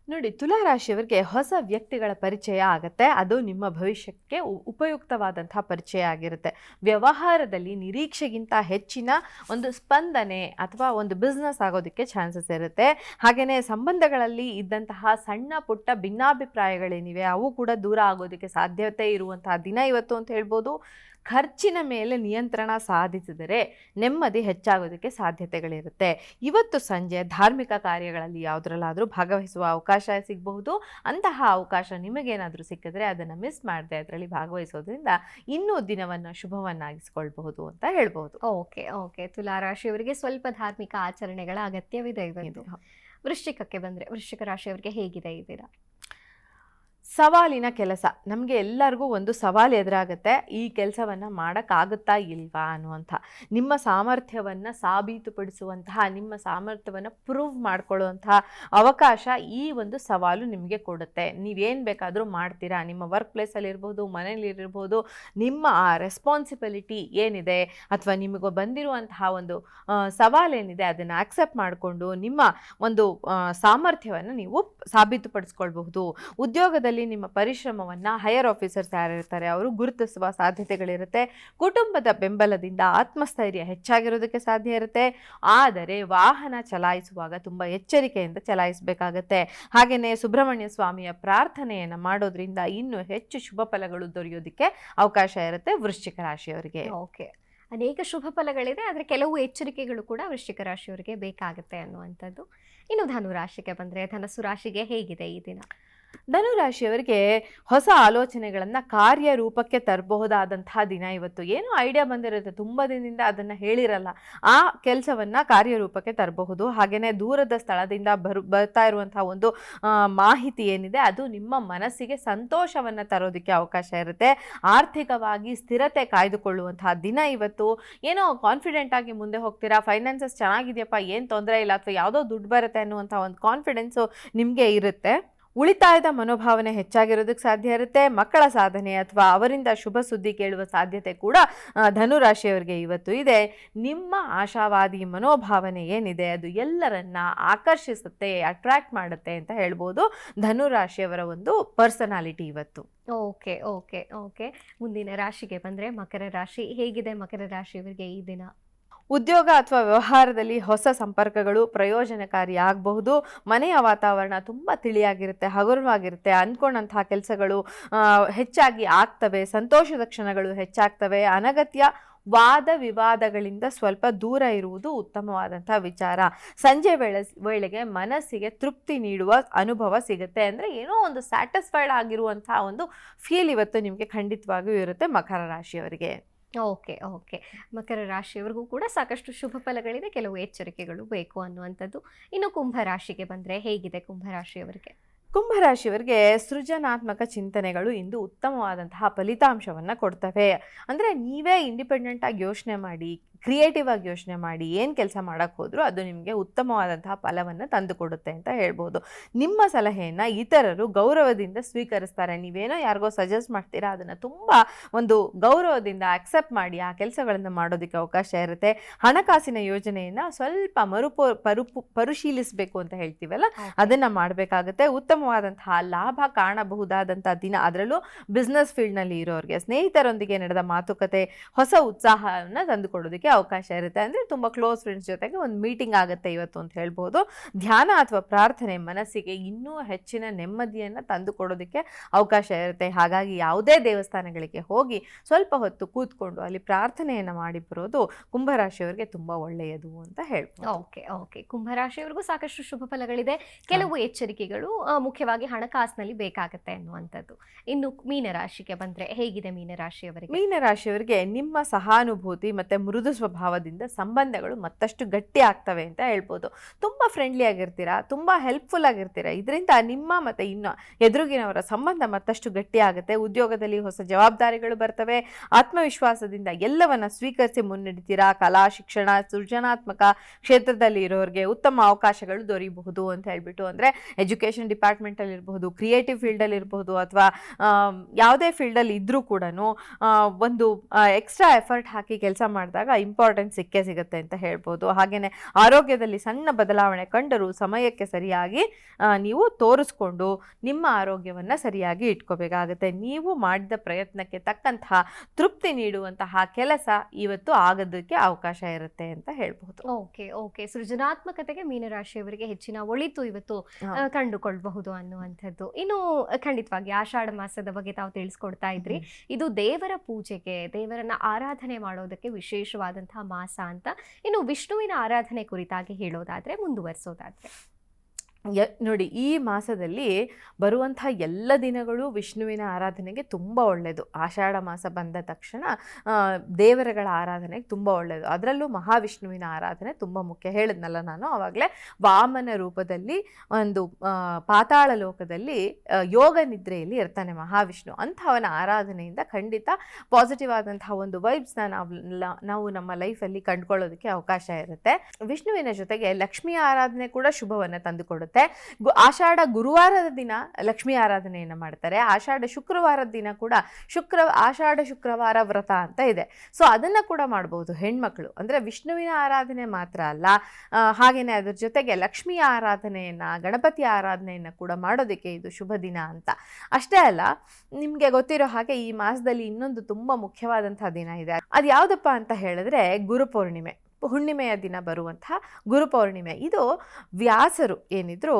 ನೋಡಿ, ತುಲಾರಾಶಿಯವರಿಗೆ ಹೊಸ ವ್ಯಕ್ತಿಗಳ ಪರಿಚಯ ಆಗುತ್ತೆ. ಅದು ನಿಮ್ಮ ಭವಿಷ್ಯಕ್ಕೆ ಉಪಯುಕ್ತವಾದಂತಹ ಪರಿಚಯ ಆಗಿರುತ್ತೆ. ವ್ಯವಹಾರದಲ್ಲಿ ನಿರೀಕ್ಷೆಗಿಂತ ಹೆಚ್ಚಿನ ಒಂದು ಸ್ಪಂದನೆ ಅಥವಾ ಒಂದು ಬಿಸ್ನೆಸ್ ಆಗೋದಕ್ಕೆ ಚಾನ್ಸಸ್ ಇರುತ್ತೆ. ಹಾಗೆಯೇ ಸಂಬಂಧಗಳಲ್ಲಿ ಇದ್ದಂತಹ ಸಣ್ಣ ಪುಟ್ಟ ಭಿನ್ನಾಭಿಪ್ರಾಯಗಳೇನಿವೆ ಅವು ಕೂಡ ದೂರ ಆಗೋದಕ್ಕೆ ಸಾಧ್ಯತೆ ಇರುವಂತಹ ದಿನ ಇವತ್ತು ಅಂತ ಹೇಳ್ಬೋದು. ಖರ್ಚಿನ ಮೇಲೆ ನಿಯಂತ್ರಣ ಸಾಧಿಸಿದರೆ ನೆಮ್ಮದಿ ಹೆಚ್ಚಾಗೋದಕ್ಕೆ ಸಾಧ್ಯತೆಗಳಿರುತ್ತೆ. ಇವತ್ತು ಸಂಜೆ ಧಾರ್ಮಿಕ ಕಾರ್ಯಗಳಲ್ಲಿ ಯಾವುದರಲ್ಲಾದರೂ ಭಾಗವಹಿಸುವ ಅವಕಾಶ ಸಿಗಬಹುದು. ಅಂತಹ ಅವಕಾಶ ನಿಮಗೇನಾದರೂ ಸಿಕ್ಕಿದ್ರೆ ಅದನ್ನು ಮಿಸ್ ಮಾಡದೆ ಅದರಲ್ಲಿ ಭಾಗವಹಿಸೋದ್ರಿಂದ ಇನ್ನೂ ದಿನವನ್ನು ಶುಭವನ್ನಾಗಿಸ್ಕೊಳ್ಬಹುದು ಅಂತ ಹೇಳ್ಬೋದು. ಓಕೆ, ತುಲಾರಾಶಿಯವರಿಗೆ ಸ್ವಲ್ಪ ಧಾರ್ಮಿಕ ಆಚರಣೆಗಳ ಅಗತ್ಯವಿದೆ. ವೃಶ್ಚಿಕಕ್ಕೆ ಬಂದರೆ, ವೃಶ್ಚಿಕ ರಾಶಿಯವರಿಗೆ ಹೇಗಿದೆ ಈ ದಿನ? ಸವಾಲಿನ ಕೆಲಸ. ನಮಗೆ ಎಲ್ಲರಿಗೂ ಒಂದು ಸವಾಲು ಎದುರಾಗುತ್ತೆ, ಈ ಕೆಲಸವನ್ನು ಮಾಡೋಕ್ಕಾಗುತ್ತಾ ಇಲ್ವಾ ಅನ್ನುವಂಥ. ನಿಮ್ಮ ಸಾಮರ್ಥ್ಯವನ್ನು ಸಾಬೀತುಪಡಿಸುವಂತಹ, ನಿಮ್ಮ ಸಾಮರ್ಥ್ಯವನ್ನು ಪ್ರೂವ್ ಮಾಡ್ಕೊಳ್ಳುವಂತಹ ಅವಕಾಶ ಈ ಒಂದು ಸವಾಲು ನಿಮಗೆ ಕೊಡುತ್ತೆ. ನೀವೇನು ಬೇಕಾದರೂ ಮಾಡ್ತೀರಾ, ನಿಮ್ಮ ವರ್ಕ್ ಪ್ಲೇಸಲ್ಲಿರ್ಬೋದು, ಮನೇಲಿರ್ಬೋದು, ನಿಮ್ಮ ಆ ರೆಸ್ಪಾನ್ಸಿಬಿಲಿಟಿ ಏನಿದೆ ಅಥವಾ ನಿಮಗೆ ಬಂದಿರುವಂತಹ ಒಂದು ಸವಾಲೇನಿದೆ ಅದನ್ನು ಆಕ್ಸೆಪ್ಟ್ ಮಾಡಿಕೊಂಡು ನಿಮ್ಮ ಒಂದು ಸಾಮರ್ಥ್ಯವನ್ನು ನೀವು ಸಾಬೀತುಪಡಿಸ್ಕೊಳ್ಬಹುದು. ಉದ್ಯೋಗದಲ್ಲಿ ನಿಮ್ಮ ಪರಿಶ್ರಮವನ್ನು ಹೈಯರ್ ಆಫೀಸರ್ಸ್ ಯಾರಿರ್ತಾರೆ ಅವರು ಗುರುತಿಸುವ ಸಾಧ್ಯತೆಗಳಿರುತ್ತೆ. ಕುಟುಂಬದ ಬೆಂಬಲದಿಂದ ಆತ್ಮಸ್ಥೈರ್ಯ ಹೆಚ್ಚಾಗಿರೋದಕ್ಕೆ ಸಾಧ್ಯ ಇರುತ್ತೆ. ಆದರೆ ವಾಹನ ಚಲಾಯಿಸುವಾಗ ತುಂಬ ಎಚ್ಚರಿಕೆಯಿಂದ ಚಲಾಯಿಸಬೇಕಾಗತ್ತೆ. ಹಾಗೆಯೇ ಸುಬ್ರಹ್ಮಣ್ಯ ಸ್ವಾಮಿಯ ಪ್ರಾರ್ಥನೆಯನ್ನು ಮಾಡೋದ್ರಿಂದ ಇನ್ನೂ ಹೆಚ್ಚು ಶುಭ ಫಲಗಳು ದೊರೆಯೋದಕ್ಕೆ ಅವಕಾಶ ಇರುತ್ತೆ ವೃಶ್ಚಿಕ ರಾಶಿಯವರಿಗೆ. ಓಕೆ, ಅನೇಕ ಶುಭ ಫಲಗಳಿದೆ, ಆದರೆ ಕೆಲವು ಎಚ್ಚರಿಕೆಗಳು ಕೂಡ ವೃಶ್ಚಿಕ ರಾಶಿಯವರಿಗೆ ಬೇಕಾಗುತ್ತೆ ಅನ್ನುವಂಥದ್ದು. ಇನ್ನು ಧನು ರಾಶಿಗೆ ಬಂದರೆ, ಧನಸ್ಸು ರಾಶಿಗೆ ಹೇಗಿದೆ ಈ ದಿನ? ಧನುರಾಶಿಯವರಿಗೆ ಹೊಸ ಆಲೋಚನೆಗಳನ್ನು ಕಾರ್ಯರೂಪಕ್ಕೆ ತರಬಹುದಾದಂತಹ ದಿನ ಇವತ್ತು. ಏನೋ ಐಡಿಯಾ ಬಂದಿರುತ್ತೆ, ತುಂಬ ದಿನದಿಂದ ಅದನ್ನು ಹೇಳಿರಲ್ಲ, ಆ ಕೆಲಸವನ್ನು ಕಾರ್ಯರೂಪಕ್ಕೆ ತರಬಹುದು. ಹಾಗೆಯೇ ದೂರದ ಸ್ಥಳದಿಂದ ಬರ್ತಾ ಇರುವಂತಹ ಒಂದು ಮಾಹಿತಿ ಏನಿದೆ ಅದು ನಿಮ್ಮ ಮನಸ್ಸಿಗೆ ಸಂತೋಷವನ್ನು ತರೋದಕ್ಕೆ ಅವಕಾಶ ಇರುತ್ತೆ. ಆರ್ಥಿಕವಾಗಿ ಸ್ಥಿರತೆ ಕಾಯ್ದುಕೊಳ್ಳುವಂತಹ ದಿನ ಇವತ್ತು. ಏನೋ ಕಾನ್ಫಿಡೆಂಟ್ ಆಗಿ ಮುಂದೆ ಹೋಗ್ತೀರಾ, ಫೈನಾನ್ಸಸ್ ಚೆನ್ನಾಗಿದೆಯಪ್ಪ, ಏನು ತೊಂದರೆ ಇಲ್ಲ, ಅಥವಾ ಯಾವುದೋ ದುಡ್ಡು ಬರುತ್ತೆ ಅನ್ನುವಂಥ ಒಂದು ಕಾನ್ಫಿಡೆನ್ಸು ನಿಮಗೆ ಇರುತ್ತೆ. ಉಳಿತಾಯದ ಮನೋಭಾವನೆ ಹೆಚ್ಚಾಗಿರೋದಕ್ಕೆ ಸಾಧ್ಯ ಇರುತ್ತೆ. ಮಕ್ಕಳ ಸಾಧನೆ ಅಥವಾ ಅವರಿಂದ ಶುಭ ಸುದ್ದಿ ಕೇಳುವ ಸಾಧ್ಯತೆ ಕೂಡ ಧನುರಾಶಿಯವರಿಗೆ ಇವತ್ತು ಇದೆ. ನಿಮ್ಮ ಆಶಾವಾದಿ ಮನೋಭಾವನೆ ಏನಿದೆ ಅದು ಎಲ್ಲರನ್ನ ಆಕರ್ಷಿಸುತ್ತೆ, ಅಟ್ರಾಕ್ಟ್ ಮಾಡುತ್ತೆ ಅಂತ ಹೇಳ್ಬೋದು ಧನುರಾಶಿಯವರ ಒಂದು ಪರ್ಸನಾಲಿಟಿ ಇವತ್ತು. ಓಕೆ ಓಕೆ ಓಕೆ ಮುಂದಿನ ರಾಶಿಗೆ ಬಂದರೆ ಮಕರ ರಾಶಿ ಹೇಗಿದೆ? ಮಕರ ರಾಶಿಯವರಿಗೆ ಈ ದಿನ ಉದ್ಯೋಗ ಅಥವಾ ವ್ಯವಹಾರದಲ್ಲಿ ಹೊಸ ಸಂಪರ್ಕಗಳು ಪ್ರಯೋಜನಕಾರಿ ಆಗಬಹುದು. ಮನೆಯ ವಾತಾವರಣ ತುಂಬ ತಿಳಿಯಾಗಿರುತ್ತೆ, ಹಗುರವಾಗಿರುತ್ತೆ. ಅಂದ್ಕೊಂಡಂತಹ ಕೆಲಸಗಳು ಹೆಚ್ಚಾಗಿ ಆಗ್ತವೆ, ಸಂತೋಷದ ಕ್ಷಣಗಳು ಹೆಚ್ಚಾಗ್ತವೆ. ಅನಗತ್ಯ ವಾದ ವಿವಾದಗಳಿಂದ ಸ್ವಲ್ಪ ದೂರ ಇರುವುದು ಉತ್ತಮವಾದಂಥ ವಿಚಾರ. ಸಂಜೆ ವೇಳೆಗೆ ಮನಸ್ಸಿಗೆ ತೃಪ್ತಿ ನೀಡುವ ಅನುಭವ ಸಿಗುತ್ತೆ. ಅಂದರೆ ಏನೋ ಒಂದು ಸ್ಯಾಟಿಸ್ಫೈಡ್ ಆಗಿರುವಂಥ ಒಂದು ಫೀಲ್ ಇವತ್ತು ನಿಮಗೆ ಖಂಡಿತವಾಗಿಯೂ ಇರುತ್ತೆ ಮಕರ ರಾಶಿಯವರಿಗೆ. ಓಕೆ ಓಕೆ ಮಕರ ರಾಶಿಯವರಿಗೂ ಕೂಡ ಸಾಕಷ್ಟು ಶುಭ ಫಲಗಳಿದೆ, ಕೆಲವು ಎಚ್ಚರಿಕೆಗಳು ಬೇಕು ಅನ್ನುವಂಥದ್ದು. ಇನ್ನು ಕುಂಭ ರಾಶಿಗೆ ಬಂದರೆ ಹೇಗಿದೆ ಕುಂಭರಾಶಿಯವರಿಗೆ? ಕುಂಭರಾಶಿಯವರಿಗೆ ಸೃಜನಾತ್ಮಕ ಚಿಂತನೆಗಳು ಇಂದು ಉತ್ತಮವಾದಂತಹ ಫಲಿತಾಂಶವನ್ನು ಕೊಡ್ತವೆ. ಅಂದರೆ ನೀವೇ ಇಂಡಿಪೆಂಡೆಂಟ್ ಆಗಿ ಯೋಚನೆ ಮಾಡಿ, ಕ್ರಿಯೇಟಿವ್ ಆಗಿ ಯೋಚನೆ ಮಾಡಿ ಏನು ಕೆಲಸ ಮಾಡೋಕ್ಕೆ ಹೋದರೂ ಅದು ನಿಮಗೆ ಉತ್ತಮವಾದಂತಹ ಫಲವನ್ನು ತಂದುಕೊಡುತ್ತೆ ಅಂತ ಹೇಳ್ಬೋದು. ನಿಮ್ಮ ಸಲಹೆಯನ್ನು ಇತರರು ಗೌರವದಿಂದ ಸ್ವೀಕರಿಸ್ತಾರೆ. ನೀವೇನೋ ಯಾರಿಗೋ ಸಜೆಸ್ಟ್ ಮಾಡ್ತೀರಾ, ಅದನ್ನು ತುಂಬ ಒಂದು ಗೌರವದಿಂದ ಅಕ್ಸೆಪ್ಟ್ ಮಾಡಿ ಆ ಕೆಲಸಗಳನ್ನು ಮಾಡೋದಕ್ಕೆ ಅವಕಾಶ ಇರುತ್ತೆ. ಹಣಕಾಸಿನ ಯೋಜನೆಯನ್ನು ಸ್ವಲ್ಪ ಪರಿಶೀಲಿಸಬೇಕು ಅಂತ ಹೇಳ್ತೀವಲ್ಲ, ಅದನ್ನು ಮಾಡಬೇಕಾಗುತ್ತೆ. ಉತ್ತಮವಾದಂತಹ ಲಾಭ ಕಾಣಬಹುದಾದಂಥ ದಿನ, ಅದರಲ್ಲೂ ಬಿಸ್ನೆಸ್ ಫೀಲ್ಡ್ನಲ್ಲಿ ಇರೋರಿಗೆ ಸ್ನೇಹಿತರೊಂದಿಗೆ ನಡೆದ ಮಾತುಕತೆ ಹೊಸ ಉತ್ಸಾಹವನ್ನು ತಂದುಕೊಡೋದಕ್ಕೆ ಅವಕಾಶ ಇರುತ್ತೆ. ಅಂದರೆ ತುಂಬ ಕ್ಲೋಸ್ ಫ್ರೆಂಡ್ಸ್ ಜೊತೆಗೆ ಒಂದು ಮೀಟಿಂಗ್ ಆಗುತ್ತೆ ಇವತ್ತು ಅಂತ ಹೇಳ್ಬೋದು. ಧ್ಯಾನ ಅಥವಾ ಪ್ರಾರ್ಥನೆ ಮನಸ್ಸಿಗೆ ಇನ್ನೂ ಹೆಚ್ಚಿನ ನೆಮ್ಮದಿಯನ್ನು ತಂದು ಕೊಡೋದಕ್ಕೆ ಅವಕಾಶ ಇರುತ್ತೆ. ಹಾಗಾಗಿ ಯಾವುದೇ ದೇವಸ್ಥಾನಗಳಿಗೆ ಹೋಗಿ ಸ್ವಲ್ಪ ಹೊತ್ತು ಕೂತ್ಕೊಂಡು ಅಲ್ಲಿ ಪ್ರಾರ್ಥನೆಯನ್ನು ಮಾಡಿ ಬರೋದು ಕುಂಭರಾಶಿಯವರಿಗೆ ತುಂಬ ಒಳ್ಳೆಯದು ಅಂತ ಹೇಳ್ಬೋದು. ಓಕೆ ಓಕೆ ಕುಂಭರಾಶಿಯವರಿಗೂ ಸಾಕಷ್ಟು ಶುಭ ಫಲಗಳಿದೆ, ಕೆಲವು ಎಚ್ಚರಿಕೆಗಳು ಮುಖ್ಯವಾಗಿ ಹಣಕಾಸಿನಲ್ಲಿ ಬೇಕಾಗುತ್ತೆ ಅನ್ನುವಂಥದ್ದು. ಇನ್ನು ಮೀನರಾಶಿಗೆ ಬಂದರೆ ಹೇಗಿದೆ ಮೀನರಾಶಿಯವರಿಗೆ? ಮೀನರಾಶಿಯವರಿಗೆ ನಿಮ್ಮ ಸಹಾನುಭೂತಿ ಮತ್ತು ಮೃದು ಸ್ವಭಾವದಿಂದ ಸಂಬಂಧಗಳು ಮತ್ತಷ್ಟು ಗಟ್ಟಿ ಆಗ್ತವೆ ಅಂತ ಹೇಳ್ಬೋದು. ತುಂಬ ಫ್ರೆಂಡ್ಲಿ ಆಗಿರ್ತೀರಾ, ತುಂಬ ಹೆಲ್ಪ್ಫುಲ್ ಆಗಿರ್ತೀರಾ. ಇದರಿಂದ ನಿಮ್ಮ ಮತ್ತು ಇನ್ನು ಎದುರುಗಿನವರ ಸಂಬಂಧ ಮತ್ತಷ್ಟು ಗಟ್ಟಿ ಆಗುತ್ತೆ. ಉದ್ಯೋಗದಲ್ಲಿ ಹೊಸ ಜವಾಬ್ದಾರಿಗಳು ಬರ್ತವೆ. ಆತ್ಮವಿಶ್ವಾಸದಿಂದ ಎಲ್ಲವನ್ನ ಸ್ವೀಕರಿಸಿ ಮುನ್ನಡೆತೀರಾ. ಕಲಾ, ಶಿಕ್ಷಣ, ಸೃಜನಾತ್ಮಕ ಕ್ಷೇತ್ರದಲ್ಲಿ ಇರೋರಿಗೆ ಉತ್ತಮ ಅವಕಾಶಗಳು ದೊರೆಯಬಹುದು ಅಂತ ಹೇಳ್ಬಿಟ್ಟು, ಅಂದರೆ ಎಜುಕೇಷನ್ ಡಿಪಾರ್ಟ್ಮೆಂಟಲ್ಲಿ ಇರಬಹುದು, ಕ್ರಿಯೇಟಿವ್ ಫೀಲ್ಡಲ್ಲಿ ಇರಬಹುದು, ಅಥವಾ ಯಾವುದೇ ಫೀಲ್ಡಲ್ಲಿ ಇದ್ದರೂ ಕೂಡ ಒಂದು ಎಕ್ಸ್ಟ್ರಾ ಎಫರ್ಟ್ ಹಾಕಿ ಕೆಲಸ ಮಾಡಿದಾಗ ಇಂಪಾರ್ಟೆನ್ಸ್ ಸಿಕ್ಕೇ ಸಿಗುತ್ತೆ ಅಂತ ಹೇಳ್ಬೋದು. ಹಾಗೆಯೇ ಆರೋಗ್ಯದಲ್ಲಿ ಸಣ್ಣ ಬದಲಾವಣೆ ಕಂಡರೂ ಸಮಯಕ್ಕೆ ಸರಿಯಾಗಿ ನೀವು ತೋರಿಸ್ಕೊಂಡು ನಿಮ್ಮ ಆರೋಗ್ಯವನ್ನು ಸರಿಯಾಗಿ ಇಟ್ಕೋಬೇಕಾಗುತ್ತೆ. ನೀವು ಮಾಡಿದ ಪ್ರಯತ್ನಕ್ಕೆ ತಕ್ಕಂತಹ ತೃಪ್ತಿ ನೀಡುವಂತಹ ಕೆಲಸ ಇವತ್ತು ಆಗೋದಕ್ಕೆ ಅವಕಾಶ ಇರುತ್ತೆ ಅಂತ ಹೇಳ್ಬೋದು. ಓಕೆ ಓಕೆ ಸೃಜನಾತ್ಮಕತೆಗೆ ಮೀನರಾಶಿಯವರಿಗೆ ಹೆಚ್ಚಿನ ಒಳಿತು ಇವತ್ತು ಕಂಡುಕೊಳ್ಬಹುದು ಅನ್ನುವಂಥದ್ದು. ಇನ್ನು ಖಂಡಿತವಾಗಿ ಆಷಾಢ ಮಾಸದ ಬಗ್ಗೆ ತಾವು ತಿಳಿಸ್ಕೊಡ್ತಾ ಇದ್ರಿ. ಇದು ದೇವರ ಪೂಜೆಗೆ, ದೇವರನ್ನ ಆರಾಧನೆ ಮಾಡೋದಕ್ಕೆ ವಿಶೇಷವಾದಂತಹ ಮಾಸ ಅಂತ. ಇನ್ನು ವಿಷ್ಣುವಿನ ಆರಾಧನೆ ಕುರಿತಾಗಿ ಹೇಳೋದಾದ್ರೆ, ಮುಂದುವರಿಸೋದಾದ್ರೆ? ನೋಡಿ, ಈ ಮಾಸದಲ್ಲಿ ಬರುವಂಥ ಎಲ್ಲ ದಿನಗಳು ವಿಷ್ಣುವಿನ ಆರಾಧನೆಗೆ ತುಂಬ ಒಳ್ಳೆಯದು. ಆಷಾಢ ಮಾಸ ಬಂದ ತಕ್ಷಣ ದೇವರುಗಳ ಆರಾಧನೆಗೆ ತುಂಬ ಒಳ್ಳೆಯದು. ಅದರಲ್ಲೂ ಮಹಾವಿಷ್ಣುವಿನ ಆರಾಧನೆ ತುಂಬ ಮುಖ್ಯ. ಹೇಳಿದ್ನಲ್ಲ ನಾನು ಆವಾಗಲೇ, ವಾಮನ ರೂಪದಲ್ಲಿ ಒಂದು ಪಾತಾಳ ಲೋಕದಲ್ಲಿ ಯೋಗ ನಿದ್ರೆಯಲ್ಲಿ ಇರ್ತಾನೆ ಮಹಾವಿಷ್ಣು. ಅಂಥವನ ಆರಾಧನೆಯಿಂದ ಖಂಡಿತ ಪಾಸಿಟಿವ್ ಆದಂತಹ ಒಂದು ವೈಬ್ಸ್ನ ನಾವು ನಮ್ಮ ಲೈಫಲ್ಲಿ ಕಂಡುಕೊಳ್ಳೋದಕ್ಕೆ ಅವಕಾಶ ಇರುತ್ತೆ. ವಿಷ್ಣುವಿನ ಜೊತೆಗೆ ಲಕ್ಷ್ಮಿಯ ಆರಾಧನೆ ಕೂಡ ಶುಭವನ್ನು ತಂದುಕೊಡುತ್ತೆ. ಆಷಾಢ ಗುರುವಾರದ ದಿನ ಲಕ್ಷ್ಮೀ ಆರಾಧನೆಯನ್ನು ಮಾಡ್ತಾರೆ. ಆಷಾಢ ಶುಕ್ರವಾರದ ದಿನ ಕೂಡ ಆಷಾಢ ಶುಕ್ರವಾರ ವ್ರತ ಅಂತ ಇದೆ. ಸೊ ಅದನ್ನು ಕೂಡ ಮಾಡ್ಬೋದು ಹೆಣ್ಮಕ್ಳು. ಅಂದರೆ ವಿಷ್ಣುವಿನ ಆರಾಧನೆ ಮಾತ್ರ ಅಲ್ಲ, ಹಾಗೆಯೇ ಅದ್ರ ಜೊತೆಗೆ ಲಕ್ಷ್ಮಿಯ ಆರಾಧನೆಯನ್ನು, ಗಣಪತಿಯ ಆರಾಧನೆಯನ್ನು ಕೂಡ ಮಾಡೋದಕ್ಕೆ ಇದು ಶುಭ ದಿನ ಅಂತ. ಅಷ್ಟೇ ಅಲ್ಲ, ನಿಮಗೆ ಗೊತ್ತಿರೋ ಹಾಗೆ ಈ ಮಾಸದಲ್ಲಿ ಇನ್ನೊಂದು ತುಂಬ ಮುಖ್ಯವಾದಂಥ ದಿನ ಇದೆ. ಅದು ಯಾವುದಪ್ಪ ಅಂತ ಹೇಳಿದ್ರೆ ಗುರುಪೌರ್ಣಿಮೆ. ಹುಣ್ಣಿಮೆಯ ದಿನ ಬರುವಂತಹ ಗುರುಪೌರ್ಣಿಮೆ. ಇದು ವ್ಯಾಸರು ಏನಿದ್ರು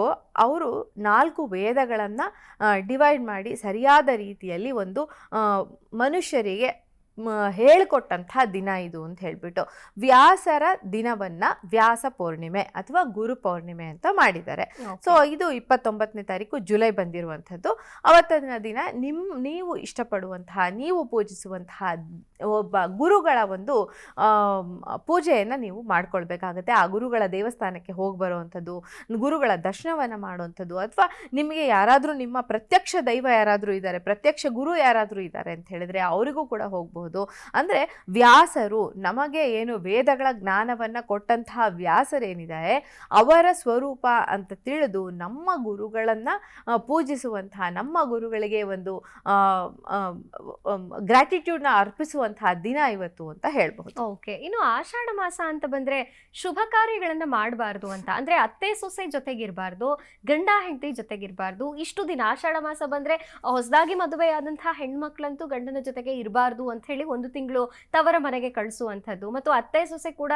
ಅವರು 4 ವೇದಗಳನ್ನು ಡಿವೈಡ್ ಮಾಡಿ ಸರಿಯಾದ ರೀತಿಯಲ್ಲಿ ಒಂದು ಮನುಷ್ಯರಿಗೆ ಹೇಳಿಕೊಟ್ಟಂಥ ದಿನ ಇದು ಅಂತ ಹೇಳ್ಬಿಟ್ಟು ವ್ಯಾಸರ ದಿನವನ್ನು ವ್ಯಾಸ ಪೌರ್ಣಿಮೆ ಅಥವಾ ಗುರು ಪೌರ್ಣಿಮೆ ಅಂತ ಮಾಡಿದ್ದಾರೆ. ಸೊ ಇದು 29ನೇ ತಾರೀಕು ಜುಲೈ ಬಂದಿರುವಂಥದ್ದು. ಅವತ್ತಿನ ದಿನ ನೀವು ಇಷ್ಟಪಡುವಂತಹ, ನೀವು ಪೂಜಿಸುವಂತಹ ಒಬ್ಬ ಗುರುಗಳ ಒಂದು ಪೂಜೆಯನ್ನು ನೀವು ಮಾಡ್ಕೊಳ್ಬೇಕಾಗತ್ತೆ. ಆ ಗುರುಗಳ ದೇವಸ್ಥಾನಕ್ಕೆ ಹೋಗಿ ಬರುವಂಥದ್ದು, ಗುರುಗಳ ದರ್ಶನವನ್ನು ಮಾಡುವಂಥದ್ದು, ಅಥವಾ ನಿಮಗೆ ಯಾರಾದರೂ ನಿಮ್ಮ ಪ್ರತ್ಯಕ್ಷ ದೈವ ಯಾರಾದರೂ ಇದ್ದಾರೆ, ಪ್ರತ್ಯಕ್ಷ ಗುರು ಯಾರಾದರೂ ಇದ್ದಾರೆ ಅಂತ ಹೇಳಿದ್ರೆ ಅವರಿಗೂ ಕೂಡ ಹೋಗ್ಬೋದು. ಅಂದರೆ ವ್ಯಾಸರು ನಮಗೆ ಏನು ವೇದಗಳ ಜ್ಞಾನವನ್ನು ಕೊಟ್ಟಂತಹ ವ್ಯಾಸರೇನಿದ್ದಾರೆ ಅವರ ಸ್ವರೂಪ ಅಂತ ತಿಳಿದು ನಮ್ಮ ಗುರುಗಳನ್ನು ಪೂಜಿಸುವಂತಹ, ನಮ್ಮ ಗುರುಗಳಿಗೆ ಒಂದು ಗ್ರ್ಯಾಟಿಟ್ಯೂಡ್ನ ಅರ್ಪಿಸುವಂತಹ ದಿನ ಇವತ್ತು ಅಂತ ಹೇಳ್ಬಹುದು. ಓಕೆ, ಇನ್ನು ಆಷಾಢ ಮಾಸ ಅಂತ ಬಂದ್ರೆ ಶುಭ ಕಾರ್ಯಗಳನ್ನ ಮಾಡಬಾರ್ದು ಅಂತ, ಅಂದ್ರೆ ಅತ್ತೆ ಸೊಸೆ ಜೊತೆಗಿರಬಾರ್ದು, ಗಂಡ ಹೆಂಡತಿ ಜೊತೆಗಿರಬಾರ್ದು. ಇಷ್ಟು ದಿನ ಆಷಾಢ ಮಾಸ ಬಂದ್ರೆ ಹೊಸದಾಗಿ ಮದುವೆ ಆದಂತಹ ಹೆಣ್ಮಕ್ಳಂತೂ ಗಂಡನ ಜೊತೆಗೆ ಇರಬಾರ್ದು ಅಂತ ಹೇಳಿ 1 ತಿಂಗಳು ತವರ ಮನೆಗೆ ಕಳಿಸುವಂಥದ್ದು, ಮತ್ತು ಅತ್ತೆ ಸೊಸೆ ಕೂಡ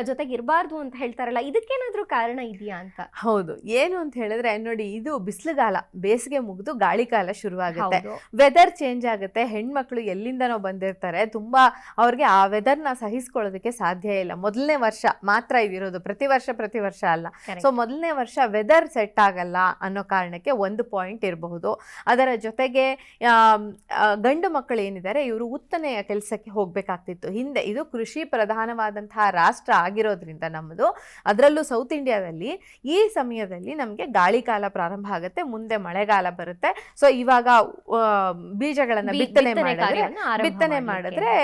ಜೊತೆಗೆ ಇರಬಾರ್ದು ಅಂತ ಹೇಳ್ತಾರಲ್ಲ, ಇದಕ್ಕೇನಾದ್ರೂ ಕಾರಣ ಇದೆಯಾ ಅಂತ? ಹೌದು, ಏನು ಅಂತ ಹೇಳಿದ್ರೆ ನೋಡಿ, ಇದು ಬಿಸಿಲುಗಾಲ, ಬೇಸಿಗೆ ಮುಗಿದು ಗಾಳಿಕಾಲ ಶುರುವಾಗುತ್ತೆ, ವೆದರ್ ಚೇಂಜ್ ಆಗುತ್ತೆ. ಹೆಣ್ಮಕ್ಳು ಎಲ್ಲಿಂದನೋ ಬಂದಿರ್ತಾರೆ, ತುಂಬಾ ಅವ್ರಿಗೆ ಆ ವೆದರ್ನ ಸಹಿಸ್ಕೊಳ್ಳೋದಕ್ಕೆ ಸಾಧ್ಯ ಇಲ್ಲ. ಮೊದಲನೇ ವರ್ಷ ಮಾತ್ರ ಇದಿರೋದು, ಪ್ರತಿ ವರ್ಷ ಅಲ್ಲ. ಸೊ ಮೊದಲನೇ ವರ್ಷ ವೆದರ್ ಸೆಟ್ ಆಗಲ್ಲ ಅನ್ನೋ ಕಾರಣಕ್ಕೆ ಒಂದು ಪಾಯಿಂಟ್ ಇರಬಹುದು. ಅದರ ಜೊತೆಗೆ ಗಂಡು ಮಕ್ಕಳು ಏನಿದ್ದಾರೆ ಇವರು ಉತ್ತನೆಯ ಕೆಲಸಕ್ಕೆ ಹೋಗ್ಬೇಕಾಗ್ತಿತ್ತು ಹಿಂದೆ. ಇದು ಕೃಷಿ ಪ್ರಧಾನವಾದಂತಹ ರಾಷ್ಟ್ರ ಆಗಿರೋದ್ರಿಂದ ನಮ್ಮದು, ಅದರಲ್ಲೂ ಸೌತ್ ಇಂಡಿಯಾದಲ್ಲಿ ಈ ಸಮಯದಲ್ಲಿ ನಮಗೆ ಗಾಳಿಕಾಲ ಪ್ರಾರಂಭ ಆಗುತ್ತೆ, ಮುಂದೆ ಮಳೆಗಾಲ ಬರುತ್ತೆ. ಸೊ ಇವಾಗ ಬೀಜಗಳನ್ನು ಬಿತ್ತನೆ ಮಾಡಿದ್ರೆ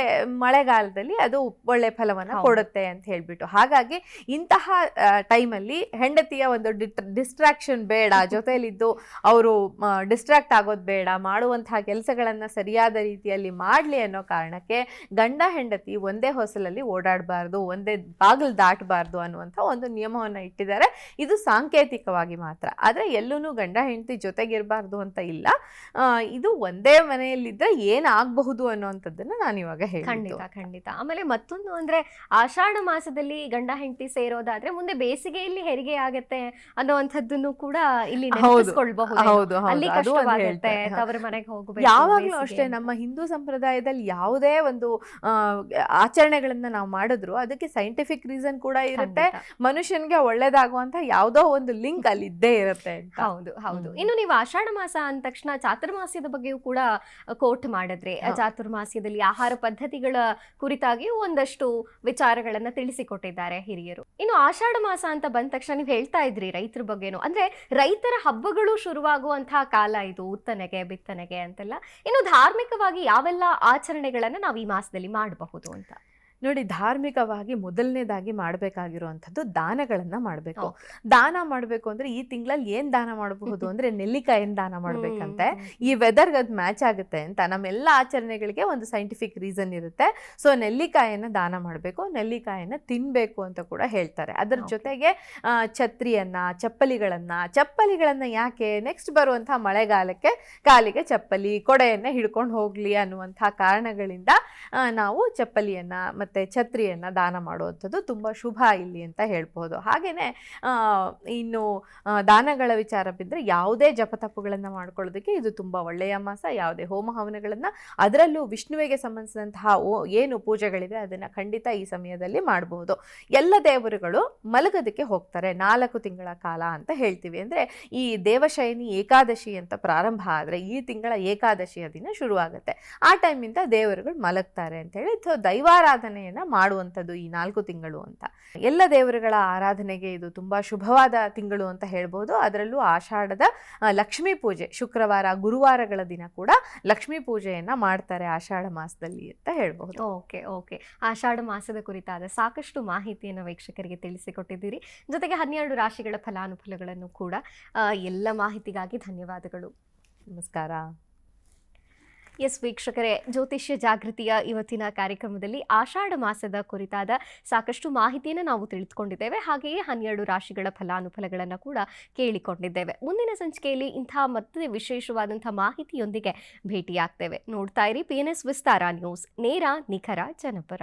ಮಳೆಗಾಲದಲ್ಲಿ ಅದು ಒಳ್ಳೆ ಫಲವನ್ನು ಕೊಡುತ್ತೆ ಅಂತ ಹೇಳ್ಬಿಟ್ಟು. ಹಾಗಾಗಿ ಇಂತಹ ಟೈಮಲ್ಲಿ ಹೆಂಡತಿಯ ಒಂದು ಡಿಸ್ಟ್ರಾಕ್ಷನ್ ಬೇಡ, ಜೊತೆಯಲ್ಲಿದ್ದು ಅವರು ಡಿಸ್ಟ್ರಾಕ್ಟ್ ಆಗೋದು ಬೇಡ, ಮಾಡುವಂತಹ ಕೆಲಸಗಳನ್ನು ಸರಿಯಾದ ರೀತಿಯಲ್ಲಿ ಮಾಡಲಿ ಅನ್ನೋ ಕಾರಣಕ್ಕೆ ಗಂಡ ಹೆಂಡತಿ ಒಂದೇ ಹೊಸಲಲ್ಲಿ ಓಡಾಡಬಾರ್ದು, ಒಂದೇ ಬಾಗಿಲು ದಾಟಬಾರ್ದು ಅನ್ನುವಂಥ ಒಂದು ನಿಯಮವನ್ನು ಇಟ್ಟಿದ್ದಾರೆ. ಇದು ಸಾಂಕೇತಿಕವಾಗಿ ಮಾತ್ರ, ಆದರೆ ಎಲ್ಲೂ ಗಂಡ ಹೆಂಡತಿ ಜೊತೆಗಿರಬಾರ್ದು ಅಂತ ಇಲ್ಲ. ಇದು ಒಂದೇ ಮನೆಯಲ್ಲಿದ್ದರೆ ಏನಾಗಬಹುದು ಅನ್ನುವಂಥದ್ದನ್ನು ನಾನು ಇವಾಗ ಹೇಳಿ. ಖಂಡಿತ. ಆಮೇಲೆ ಮತ್ತೊಂದು ಅಂದ್ರೆ ಆಷಾಢ ಮಾಸದಲ್ಲಿ ಗಂಡ ಹೆಂಡತಿ ಸೇರೋದಾದ್ರೆ ಮುಂದೆ ಬೇಸಿಗೆಯಲ್ಲಿ ಹೆರಿಗೆ ಆಗತ್ತೆ ಅನ್ನೋವಂಥದ್ದನ್ನು ಕೂಡ ಇಲ್ಲಿ ನೆನಪಿಸ್ಕೊಳ್ಬಹುದು. ಅಲ್ಲಿ ಕಷ್ಟವಾಗುತ್ತೆ, ತವರ ಮನೆಗೆ ಹೋಗಬೇಕು. ಯಾವಾಗಲೂ ಅಷ್ಟೇ, ನಮ್ಮ ಹಿಂದೂ ಸಂಪ್ರದಾಯದಲ್ಲಿ ಯಾವುದೇ ಒಂದು ಆಚರಣೆಗಳನ್ನ ನಾವು ಮಾಡಿದ್ರು ಅದಕ್ಕೆ ಸೈಂಟಿಫಿಕ್ ರೀಸನ್ ಕೂಡ ಇರುತ್ತೆ, ಮನುಷ್ಯನ್ಗೆ ಒಳ್ಳೇದಾಗುವಂತ ಯಾವುದೋ ಒಂದು ಲಿಂಕ್ ಅಲ್ಲಿ ಇದ್ದೇ ಇರುತ್ತೆ ಅಂತ. ಹೌದು. ಇನ್ನು ನೀವು ಆಷಾಢ ಮಾಸ ಅಂದ ತಕ್ಷಣ ಚಾತುರ್ಮಾಸ್ಯದ ಬಗ್ಗೆಯೂ ಕೂಡ ಕೋಟ್ ಮಾಡಿದ್ರೆ, ಚಾತುರ್ಮಾಸ್ಯದಲ್ಲಿ ಆಹಾರ ಪದ್ಧತಿಗಳ ಕುರಿತಾಗಿ ಒಂದಷ್ಟು ವಿಚಾರಗಳನ್ನ ತಿಳಿಸಿಕೊಟ್ಟಿದ್ದಾರೆ ಹಿರಿಯರು. ಇನ್ನು ಆಷಾಢ ಮಾಸ ಅಂತ ಬಂದ ತಕ್ಷಣ ನೀವು ಹೇಳ್ತಾ ಇದ್ರಿ ರೈತರ ಬಗ್ಗೆನು, ಅಂದ್ರೆ ರೈತರ ಹಬ್ಬಗಳು ಶುರುವಾಗುವಂತಹ ಕಾಲ ಇದು, ಉತ್ತನೆಗೆ ಬಿತ್ತನೆಗೆ ಅಂತೆಲ್ಲ. ಇನ್ನು ಧಾರ್ಮಿಕವಾಗಿ ಯಾವೆಲ್ಲ ಆಚರಣೆಗಳನ್ನ ನಾವು ಈ ಮಾಸದಲ್ಲಿ ಮಾಡಬಹುದು ಅಂತ ನೋಡಿ. ಧಾರ್ಮಿಕವಾಗಿ ಮೊದಲನೇದಾಗಿ ಮಾಡಬೇಕಾಗಿರುವಂಥದ್ದು ದಾನಗಳನ್ನು ಮಾಡಬೇಕು. ದಾನ ಮಾಡಬೇಕು ಅಂದರೆ ಈ ತಿಂಗಳಲ್ಲಿ ಏನು ದಾನ ಮಾಡಬಹುದು ಅಂದರೆ ನೆಲ್ಲಿಕಾಯನ್ನು ದಾನ ಮಾಡಬೇಕಂತೆ. ಈ ವೆದರ್ಗೆ ಅದು ಮ್ಯಾಚ್ ಆಗುತ್ತೆ ಅಂತ ನಮ್ಮೆಲ್ಲ ಆಚರಣೆಗಳಿಗೆ ಒಂದು ಸೈಂಟಿಫಿಕ್ ರೀಸನ್ ಇರುತ್ತೆ. ಸೊ ನೆಲ್ಲಿಕಾಯನ್ನು ದಾನ ಮಾಡಬೇಕು, ನೆಲ್ಲಿಕಾಯನ್ನು ತಿನ್ನಬೇಕು ಅಂತ ಕೂಡ ಹೇಳ್ತಾರೆ. ಅದರ ಜೊತೆಗೆ ಛತ್ರಿಯನ್ನು, ಚಪ್ಪಲಿಗಳನ್ನು ಯಾಕೆ, ನೆಕ್ಸ್ಟ್ ಬರುವಂಥ ಮಳೆಗಾಲಕ್ಕೆ ಕಾಲಿಗೆ ಚಪ್ಪಲಿ, ಕೊಡೆಯನ್ನು ಹಿಡ್ಕೊಂಡು ಹೋಗಲಿ ಅನ್ನುವಂಥ ಕಾರಣಗಳಿಂದ ನಾವು ಚಪ್ಪಲಿಯನ್ನು ಮತ್ತು ಛತ್ರಿಯನ್ನು ದಾನ ಮಾಡುವಂಥದ್ದು ತುಂಬ ಶುಭ ಇಲ್ಲಿ ಅಂತ ಹೇಳ್ಬೋದು. ಹಾಗೆಯೇ ಇನ್ನು ದಾನಗಳ ವಿಚಾರ ಬಿದ್ದರೆ ಯಾವುದೇ ಜಪತಪ್ಪುಗಳನ್ನು ಮಾಡ್ಕೊಳ್ಳೋದಕ್ಕೆ ಇದು ತುಂಬ ಒಳ್ಳೆಯ ಮಾಸ. ಯಾವುದೇ ಹೋಮ ಹವನಗಳನ್ನು, ಅದರಲ್ಲೂ ವಿಷ್ಣುವಿಗೆ ಸಂಬಂಧಿಸಿದಂತಹ ಏನು ಪೂಜೆಗಳಿವೆ ಅದನ್ನು ಖಂಡಿತ ಈ ಸಮಯದಲ್ಲಿ ಮಾಡಬಹುದು. ಎಲ್ಲ ದೇವರುಗಳು ಮಲಗೋದಕ್ಕೆ ಹೋಗ್ತಾರೆ 4 ತಿಂಗಳ ಕಾಲ ಅಂತ ಹೇಳ್ತೀವಿ. ಅಂದರೆ ಈ ದೇವಶಯನಿ ಏಕಾದಶಿ ಅಂತ ಪ್ರಾರಂಭ ಆದರೆ ಈ ತಿಂಗಳ ಏಕಾದಶಿಯ ದಿನ ಶುರುವಾಗುತ್ತೆ. ಆ ಟೈಮಿಂದ ದೇವರುಗಳು ಮಲಗ್ತಾರೆ ಅಂತೇಳಿ ದೈವಾರಾಧನೆಯನ್ನು ಮಾಡುವಂಥದ್ದು ಈ 4 ತಿಂಗಳು ಅಂತ. ಎಲ್ಲ ದೇವರುಗಳ ಆರಾಧನೆಗೆ ಇದು ತುಂಬ ಶುಭವಾದ ತಿಂಗಳು ಅಂತ ಹೇಳ್ಬೋದು. ಅದರಲ್ಲೂ ಆಷಾಢದ ಲಕ್ಷ್ಮೀ ಪೂಜೆ ಶುಕ್ರವಾರ ಗುರುವಾರಗಳ ದಿನ ಕೂಡ ಲಕ್ಷ್ಮೀ ಪೂಜೆಯನ್ನು ಮಾಡ್ತಾರೆ ಆಷಾಢ ಮಾಸದಲ್ಲಿ ಅಂತ ಹೇಳ್ಬಹುದು. ಓಕೆ ಓಕೆ ಆಷಾಢ ಮಾಸದ ಕುರಿತಾದ ಸಾಕಷ್ಟು ಮಾಹಿತಿಯನ್ನು ವೀಕ್ಷಕರಿಗೆ ತಿಳಿಸಿಕೊಟ್ಟಿದ್ದೀರಿ. ಜೊತೆಗೆ 12 ರಾಶಿಗಳ ಫಲಾನುಫಲಗಳನ್ನು ಕೂಡ ಎಲ್ಲ ಮಾಹಿತಿಗಾಗಿ ಧನ್ಯವಾದಗಳು. ನಮಸ್ಕಾರ. ಎಸ್ ವೀಕ್ಷಕರೇ, ಜ್ಯೋತಿಷ್ಯ ಜಾಗೃತಿಯ ಇವತ್ತಿನ ಕಾರ್ಯಕ್ರಮದಲ್ಲಿ ಆಷಾಢ ಮಾಸದ ಕುರಿತಾದ ಸಾಕಷ್ಟು ಮಾಹಿತಿಯನ್ನು ನಾವು ತಿಳಿದುಕೊಂಡಿದ್ದೇವೆ. ಹಾಗೆಯೇ 12 ರಾಶಿಗಳ ಫಲಾನುಫಲಗಳನ್ನು ಕೂಡ ಕೇಳಿಕೊಂಡಿದ್ದೇವೆ. ಮುಂದಿನ ಸಂಚಿಕೆಯಲ್ಲಿ ಇಂಥ ಮತ್ತೆ ವಿಶೇಷವಾದಂಥ ಮಾಹಿತಿಯೊಂದಿಗೆ ಭೇಟಿಯಾಗ್ತೇವೆ. ನೋಡ್ತಾ ಇರಿ PNS ವಿಸ್ತಾರ ನ್ಯೂಸ್, ನೇರ ನಿಖರ ಜನಪರ.